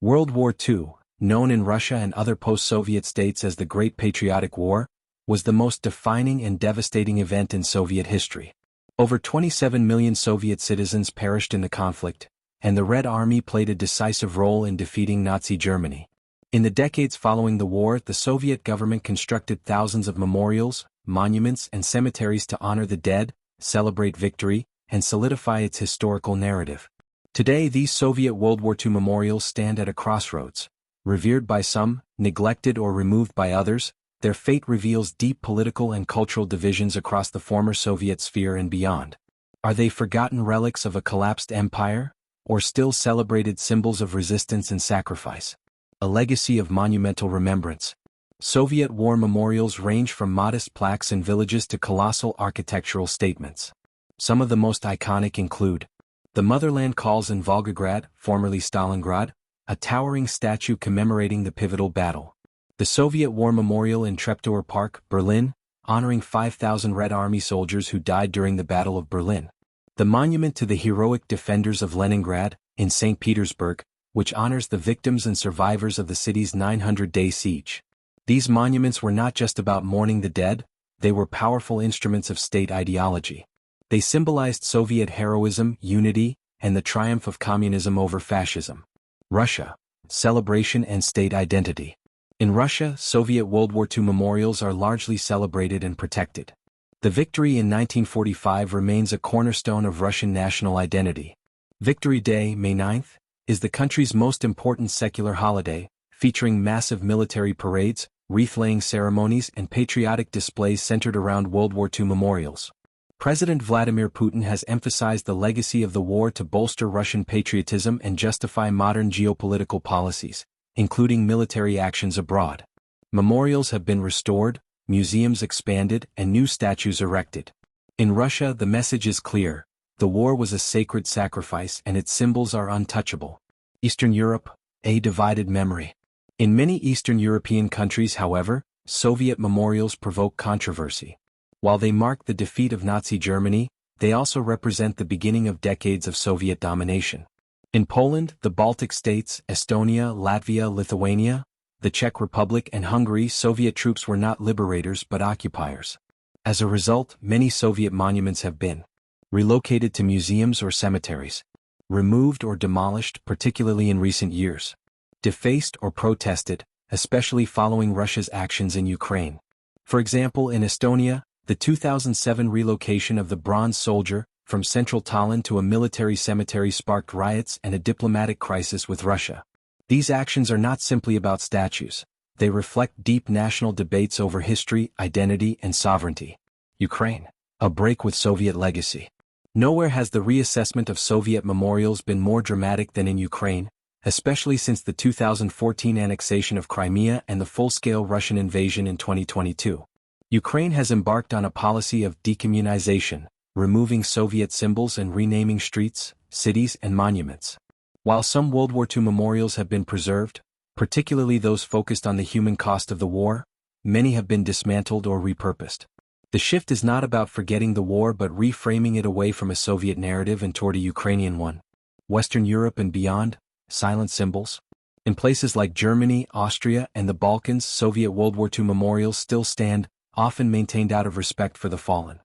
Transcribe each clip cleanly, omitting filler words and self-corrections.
World War II, known in Russia and other post-Soviet states as the Great Patriotic War, was the most defining and devastating event in Soviet history. Over 27 million Soviet citizens perished in the conflict, and the Red Army played a decisive role in defeating Nazi Germany. In the decades following the war, the Soviet government constructed thousands of memorials, monuments, and cemeteries to honor the dead, celebrate victory, and solidify its historical narrative. Today, these Soviet World War II memorials stand at a crossroads. Revered by some, neglected or removed by others, their fate reveals deep political and cultural divisions across the former Soviet sphere and beyond. Are they forgotten relics of a collapsed empire, or still celebrated symbols of resistance and sacrifice? A legacy of monumental remembrance. Soviet war memorials range from modest plaques in villages to colossal architectural statements. Some of the most iconic include the Motherland Calls in Volgograd, formerly Stalingrad, a towering statue commemorating the pivotal battle. The Soviet War Memorial in Treptower Park, Berlin, honoring 5,000 Red Army soldiers who died during the Battle of Berlin. The Monument to the Heroic Defenders of Leningrad, in St. Petersburg, which honors the victims and survivors of the city's 900-day siege. These monuments were not just about mourning the dead, they were powerful instruments of state ideology. They symbolized Soviet heroism, unity, and the triumph of communism over fascism. Russia. Celebration and state identity. In Russia, Soviet World War II memorials are largely celebrated and protected. The victory in 1945 remains a cornerstone of Russian national identity. Victory Day, May 9th, is the country's most important secular holiday, featuring massive military parades, wreath-laying ceremonies, and patriotic displays centered around World War II memorials. President Vladimir Putin has emphasized the legacy of the war to bolster Russian patriotism and justify modern geopolitical policies, including military actions abroad. Memorials have been restored, museums expanded, and new statues erected. In Russia, the message is clear: the war was a sacred sacrifice and its symbols are untouchable. Eastern Europe, a divided memory. In many Eastern European countries, however, Soviet memorials provoke controversy. While they mark the defeat of Nazi Germany, they also represent the beginning of decades of Soviet domination. In Poland, the Baltic states, Estonia, Latvia, Lithuania, the Czech Republic, and Hungary, Soviet troops were not liberators but occupiers. As a result, many Soviet monuments have been relocated to museums or cemeteries, removed or demolished, particularly in recent years, defaced or protested, especially following Russia's actions in Ukraine. For example, in Estonia, the 2007 relocation of the Bronze Soldier from central Tallinn to a military cemetery sparked riots and a diplomatic crisis with Russia. These actions are not simply about statues. They reflect deep national debates over history, identity, and sovereignty. Ukraine. A break with Soviet legacy. Nowhere has the reassessment of Soviet memorials been more dramatic than in Ukraine, especially since the 2014 annexation of Crimea and the full-scale Russian invasion in 2022. Ukraine has embarked on a policy of decommunization, removing Soviet symbols and renaming streets, cities, and monuments. While some World War II memorials have been preserved, particularly those focused on the human cost of the war, many have been dismantled or repurposed. The shift is not about forgetting the war but reframing it away from a Soviet narrative and toward a Ukrainian one. Western Europe and beyond, silent symbols. In places like Germany, Austria, and the Balkans, Soviet World War II memorials still stand, often maintained out of respect for the fallen.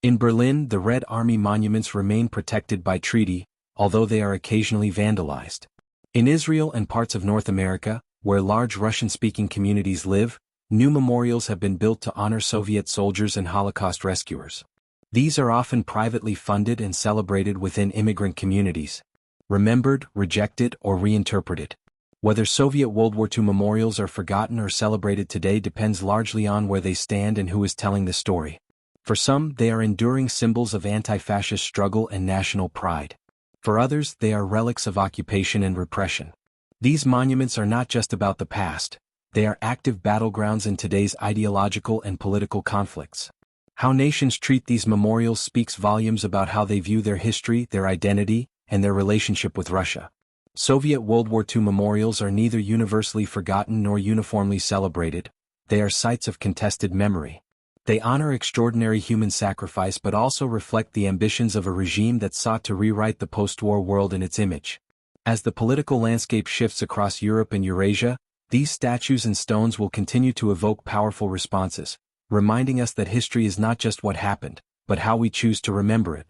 In Berlin, the Red Army monuments remain protected by treaty, although they are occasionally vandalized. In Israel and parts of North America, where large Russian-speaking communities live, new memorials have been built to honor Soviet soldiers and Holocaust rescuers. These are often privately funded and celebrated within immigrant communities. Remembered, rejected, or reinterpreted. Whether Soviet World War II memorials are forgotten or celebrated today depends largely on where they stand and who is telling the story. For some, they are enduring symbols of anti-fascist struggle and national pride. For others, they are relics of occupation and repression. These monuments are not just about the past, they are active battlegrounds in today's ideological and political conflicts. How nations treat these memorials speaks volumes about how they view their history, their identity, and their relationship with Russia. Soviet World War II memorials are neither universally forgotten nor uniformly celebrated. They are sites of contested memory. They honor extraordinary human sacrifice but also reflect the ambitions of a regime that sought to rewrite the post-war world in its image. As the political landscape shifts across Europe and Eurasia, these statues and stones will continue to evoke powerful responses, reminding us that history is not just what happened, but how we choose to remember it.